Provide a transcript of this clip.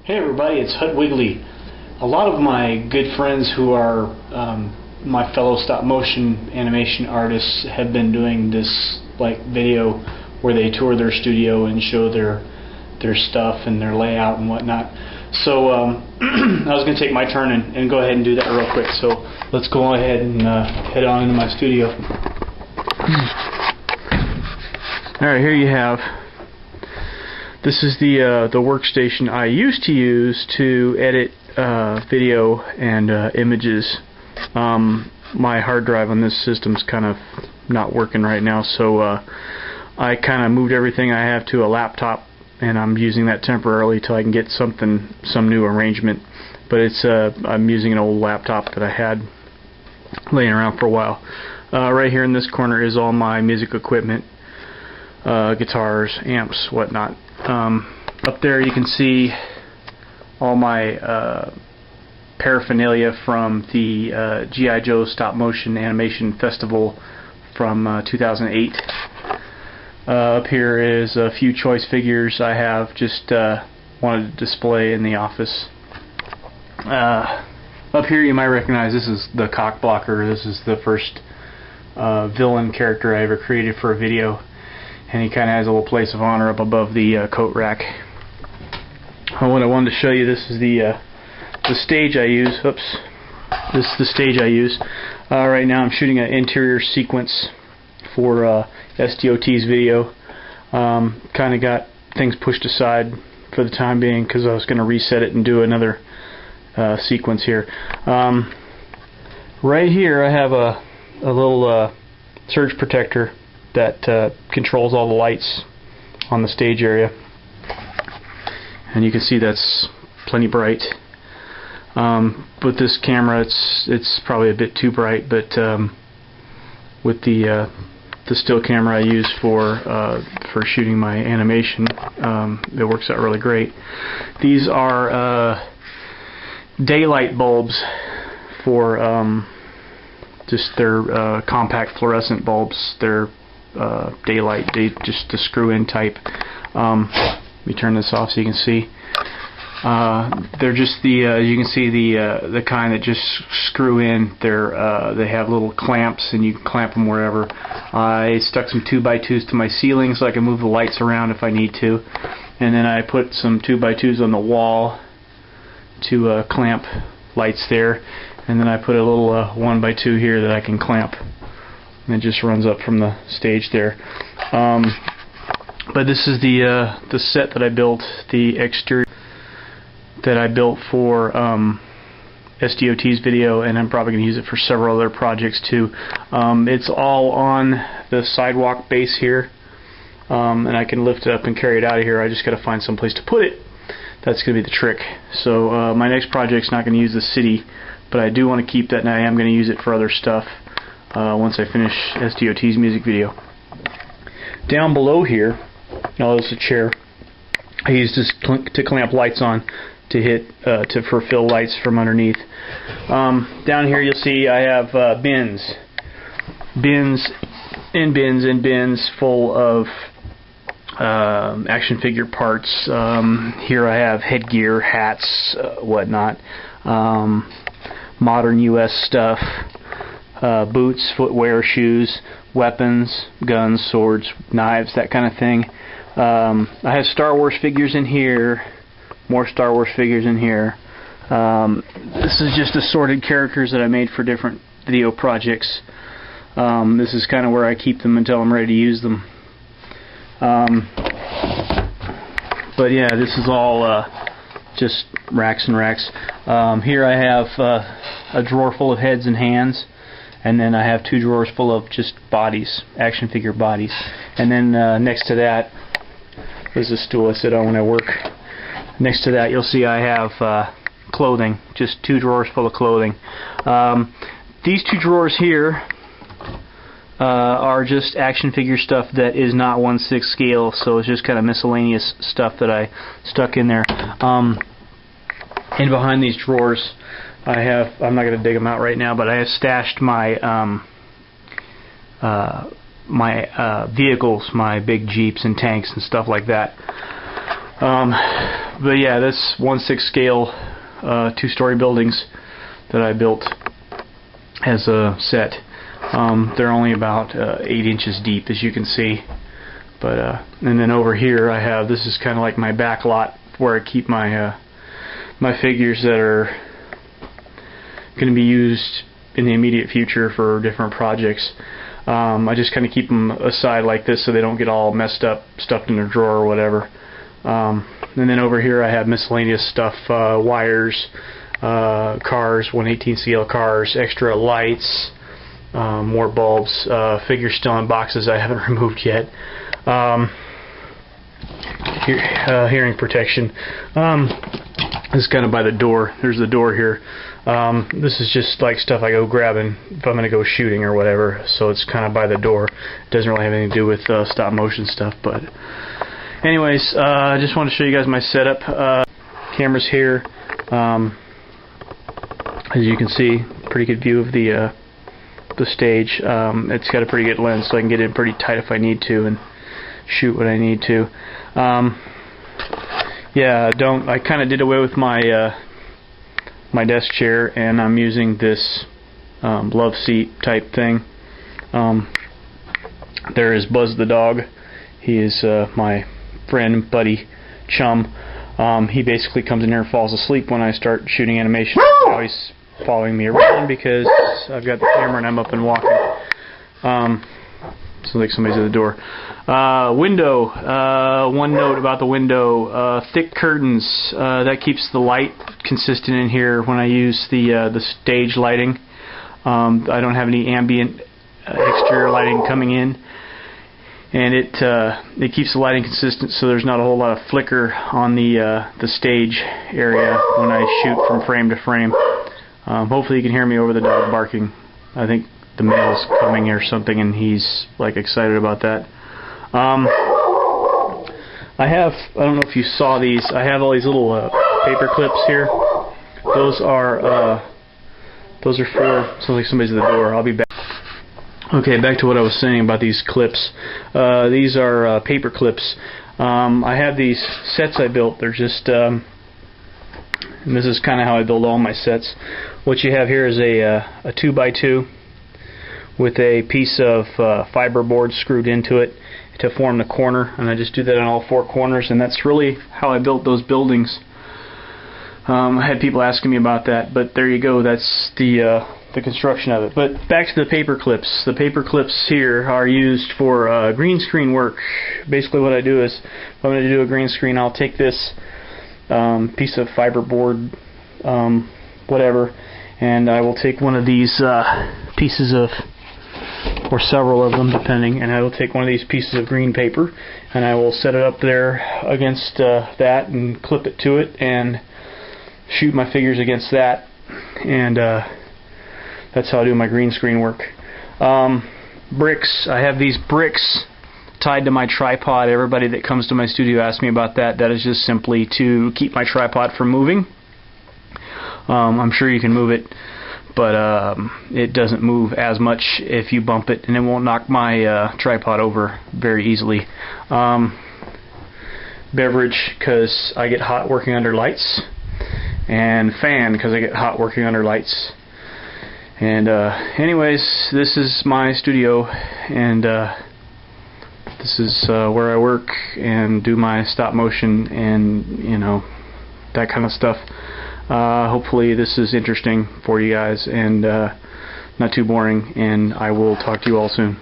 Hey everybody, it's Hutt Wigley. A lot of my good friends who are my fellow stop motion animation artists have been doing this video where they tour their studio and show their stuff and their layout and whatnot. So I was going to take my turn and go ahead and do that real quick. So let's go ahead and head on into my studio. Alright, here you have. This is the workstation I used to use to edit video and images. My hard drive on this system's kind of not working right now, so I kind of moved everything I have to a laptop, and I'm using that temporarily till I can get some new arrangement. But I'm using an old laptop that I had laying around for a while. Right here in this corner is all my music equipment, guitars, amps, whatnot. Up there you can see all my paraphernalia from the G.I. Joe stop motion animation festival from 2008. Up here is a few choice figures I have just wanted to display in the office. Up here you might recognize this is the cock blocker. This is the first villain character I ever created for a video. And he kind of has a little place of honor up above the coat rack. What I wanted to show you, this is the stage I use. Oops. This is the stage I use. Right now I'm shooting an interior sequence for SDOT's video. Kind of got things pushed aside for the time being because I was going to reset it and do another sequence here. Right here I have a little surge protector that controls all the lights on the stage area, and you can see that's plenty bright. With this camera it's probably a bit too bright, but with the still camera I use for shooting my animation, it works out really great. These are daylight bulbs for just their compact fluorescent bulbs. They're daylight, just the screw-in type. Let me turn this off so you can see. They're just you can see the kind that just screw in. They have little clamps, and you can clamp them wherever. I stuck some 2x2s to my ceiling so I can move the lights around if I need to, and then I put some 2x2s on the wall to clamp lights there, and then I put a little 1x2 here that I can clamp. And it just runs up from the stage there. But this is the set that I built, the exterior that I built for SDOT's video, and I'm probably going to use it for several other projects too. It's all on the sidewalk base here, and I can lift it up and carry it out of here. I just got to find some place to put it. That's going to be the trick. So my next project's not going to use the city, but I do want to keep that, and I am going to use it for other stuff. Once I finish SDOT's music video. Down below here, there's a chair. I use this to clamp lights on, to fulfill lights from underneath. Down here you'll see I have bins and bins full of action figure parts. Here I have headgear, hats, whatnot, modern US stuff. Boots, footwear, shoes, weapons, guns, swords, knives, that kind of thing. I have Star Wars figures in here, more Star Wars figures in here. This is just assorted characters that I made for different video projects. This is kind of where I keep them until I'm ready to use them. But yeah, this is all just racks and racks. Here I have a drawer full of heads and hands. And then I have two drawers full of just bodies, action figure bodies. And then next to that, there's a stool I sit on when I work. Next to that, you'll see I have clothing, just two drawers full of clothing. These two drawers here are just action figure stuff that is not 1/6 scale, so it's just kind of miscellaneous stuff that I stuck in there. And behind these drawers, I'm not going to dig them out right now, but I have stashed my vehicles, my big Jeeps and tanks and stuff like that. But yeah, that's 1/6 scale 2-story buildings that I built as a set. They're only about 8 inches deep, as you can see. But and then over here I have, this is kind of like my back lot where I keep my my figures that are going to be used in the immediate future for different projects. I just kind of keep them aside like this so they don't get all messed up, stuffed in a drawer or whatever. And then over here I have miscellaneous stuff, wires, cars, 1/18 scale cars, extra lights, more bulbs, figures still in boxes I haven't removed yet. Hearing protection. This is kind of by the door. There's the door here. This is just like stuff I go grabbing if I'm going to go shooting or whatever, so it's kind of by the door. It doesn't really have anything to do with stop motion stuff, but anyways, I just want to show you guys my setup. Camera's here. As you can see, pretty good view of the stage. It's got a pretty good lens, so I can get in pretty tight if I need to and shoot what I need to. Yeah, I kind of did away with my my desk chair, and I'm using this love seat type thing. There is Buzz the dog. He is my friend, buddy, chum. He basically comes in here and falls asleep when I start shooting animation. He's always following me around because I've got the camera and I'm up and walking. Sounds like somebody's at the door. Window. One note about the window. Thick curtains. That keeps the light consistent in here when I use the stage lighting. I don't have any ambient exterior lighting coming in, and it keeps the lighting consistent, so there's not a whole lot of flicker on the stage area when I shoot from frame to frame. Hopefully you can hear me over the dog barking. I think the male's coming or something, and he's like excited about that. I don't know if you saw these, I have all these little paper clips here. Those are for, sounds like somebody's at the door. I'll be back. Okay, back to what I was saying about these clips. These are paper clips. I have these sets I built. They're just, and this is kind of how I build all my sets. What you have here is a 2x2 with a piece of fiberboard screwed into it to form the corner, and I just do that on all 4 corners, and that's really how I built those buildings. I had people asking me about that, but there you go. That's the construction of it. But back to the paper clips. The paper clips here are used for green screen work. Basically what I do is, if I'm going to do a green screen, I'll take this piece of fiberboard, whatever, and I will take one of these pieces of, or several of them depending, and I will take one of these pieces of green paper and I will set it up there against that and clip it to it and shoot my figures against that, and that's how I do my green screen work. Bricks. I have these bricks tied to my tripod. Everybody that comes to my studio asks me about that. That is just simply to keep my tripod from moving. I'm sure you can move it, but it doesn't move as much if you bump it, and it won't knock my tripod over very easily. Beverage, because I get hot working under lights, and fan, because I get hot working under lights. And anyways, this is my studio, and this is where I work and do my stop motion and, you know, that kind of stuff. Hopefully this is interesting for you guys and not too boring, and I will talk to you all soon.